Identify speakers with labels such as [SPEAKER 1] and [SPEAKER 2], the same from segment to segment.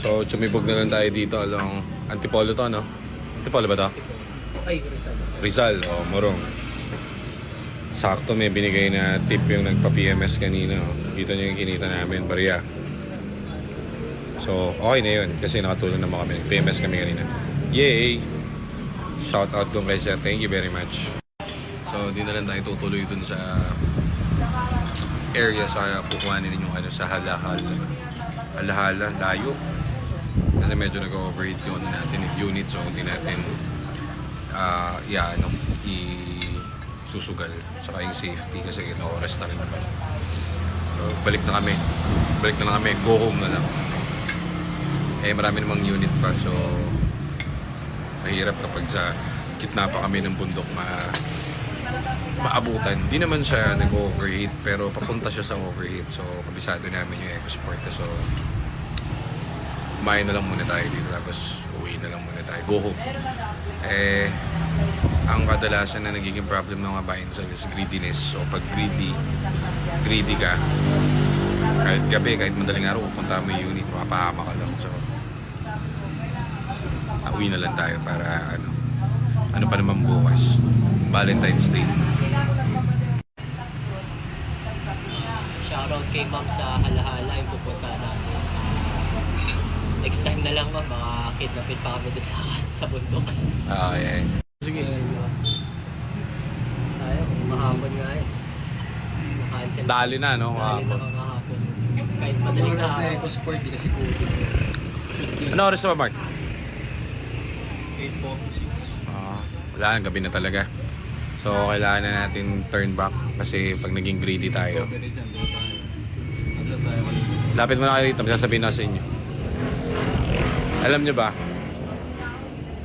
[SPEAKER 1] So, tsumibog na lang tayo dito along Antipolo to, no? Antipolo ba to?
[SPEAKER 2] Ay, Rizal.
[SPEAKER 1] Rizal, oh, Morong. Sakto may binigay na tip yung nagpa-PMS kanina. Oh. Dito nyo yung kinita namin, bariya. So, okay na yun kasi nakatulong naman kami. PMS kami kanina. Yay! Shout out dun kay sir. Thank you very much. So, di na lang tayo tutuloy dun sa area sa kukuhanin yung ano sa Halahala, layo. Kasi medyo nag-overheat yung ano natin, yung unit. So, hindi natin susugal saka yung safety kasi oras na rin naman. So, balik na lang kami, go home na lang. Eh marami namang unit pa, so mahirap kapag sa gitna pa kami ng bundok maabutan. Di naman siya nag-overheat pero papunta siya sa overheat, so kabisado namin yung EcoSport. So kumain na lang muna tayo dito tapos uwi na lang muna tayo, go home. Eh ang kadalasan na nagiging problem ng mga buy and sell is greediness. So pag greedy ka, kahit gabi, kahit madaling araw, pupunta mo yung unit, mapahama ka lang. So uwi na lang tayo para ano pa naman bukas, Valentine's Day.
[SPEAKER 2] Shoutout kay ma'am sa Halahala yung pupunta natin. Next time na lang ma'am, makakidnapit pa kami doon sa bundok.
[SPEAKER 1] Yeah. Sige.
[SPEAKER 2] Sayang, mahapon nga yun. Makancel.
[SPEAKER 1] Dali na, no?
[SPEAKER 2] Dali na ang kahapon. Kahit madaling kahapon.
[SPEAKER 3] EcoSport, di kasi COVID.
[SPEAKER 1] Ano oras na ba, Mark?
[SPEAKER 3] 8 po.
[SPEAKER 1] Wala, gabi na talaga. So, kailangan na natin turn back kasi pag naging greedy tayo. Lapit mo na kayo dito, sasabihin na sa inyo. Alam nyo ba,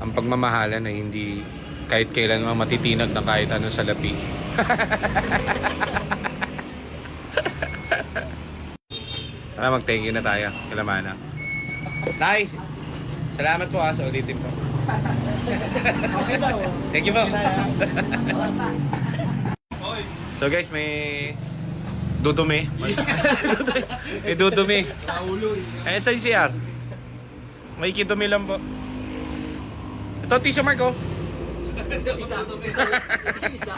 [SPEAKER 1] ang pagmamahalan ay hindi kahit kailan naman matitinag na kahit ano sa lapi. Tara, mag-thank you na tayo. Kalamana. Nice! Salamat po sa ulitin po.
[SPEAKER 2] Okay daw.
[SPEAKER 1] Thank you po. So guys, may dudumi. May dudumi. Ayan sa CR. May kidumi lang po. Ito, tissue mark oh.
[SPEAKER 2] Isa.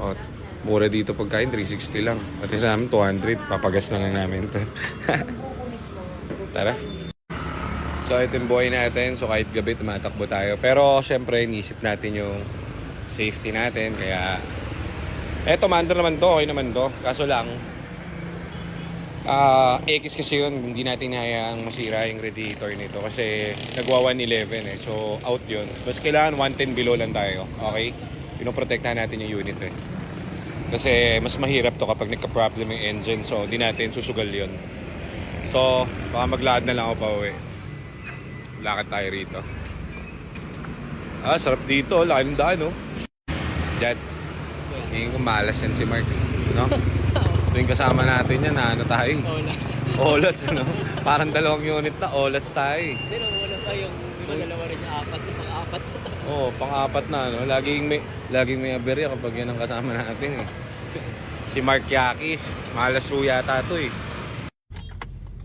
[SPEAKER 1] Oh, mura dito pagkain, 360 lang. Pati sa namin, 200. Papagas na lang namin ito. Tara. So, ito yung buhay natin. So, kahit gabi, tumatakbo tayo. Pero, syempre, inisip natin yung safety natin. Kaya, eto, maandar naman to. Okay naman to. Kaso lang, X kasi yun. Hindi natin hayaang masira yung radiator nito. Kasi, nagwa 111 eh. So, out yun. Tapos, kailangan 110 below lang tayo. Okay? Pinoprotektahan natin yung unit eh. Kasi, mas mahirap to kapag nagka-problem yung engine. So, hindi natin susugal yun. So, baka maglakad na lang ako pa uwi. Lakad tayo rito. Sarap dito. Laki ng daan, no? Diyan. Tingin ko malas yan si Mark. No? Tuwing kasama natin yan, ano tayo? Olats, no? Parang dalawang unit na, olats tayo.
[SPEAKER 2] Hindi, namuna pa yung dalawa rin yung pang-apat.
[SPEAKER 1] Oo, pang-apat na, no? Laging may aberya kapag yan ang kasama natin, eh. Si Mark Yakis. Malas po yata ito, eh.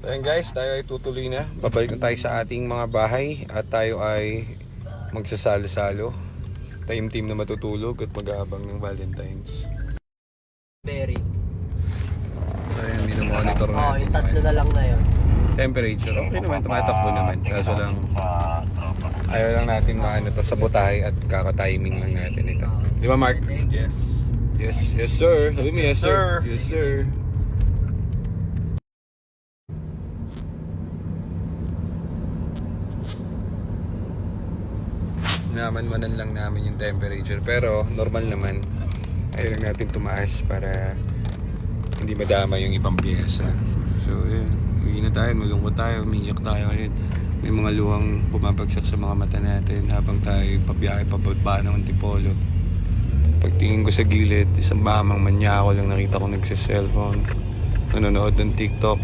[SPEAKER 1] So yun guys, tayo ay tutuloy na. Babalik na tayo sa ating mga bahay at tayo ay magsasalo-salo. Team na matutulog at mag-aabang ng Valentine's.
[SPEAKER 2] Berry.
[SPEAKER 1] So yun, minomonitor natin.
[SPEAKER 2] Oo, yung tatlo na lang na yun.
[SPEAKER 1] Temperature, okay naman, tumatakbo naman. Kaso lang, ayaw lang natin maano to, sabotahe at kaka-timing lang natin ito. Di ba Mark?
[SPEAKER 3] Yes.
[SPEAKER 1] Yes sir. Sabi mo yes sir. Yes sir. Naman-manan lang namin yung temperature pero normal naman. Ayaw lang natin tumaas para hindi madama yung ibang piyesa. So yun, uwi na tayo, malungkot tayo, umiyak tayo ngayon. May mga luhang bumabagsak sa mga mata natin habang tayo pabiyahe pababa ng Antipolo. Pagtingin ko sa gilid, isang mamang manyako lang nakita ko nagsa-cellphone, nanonood ng TikTok.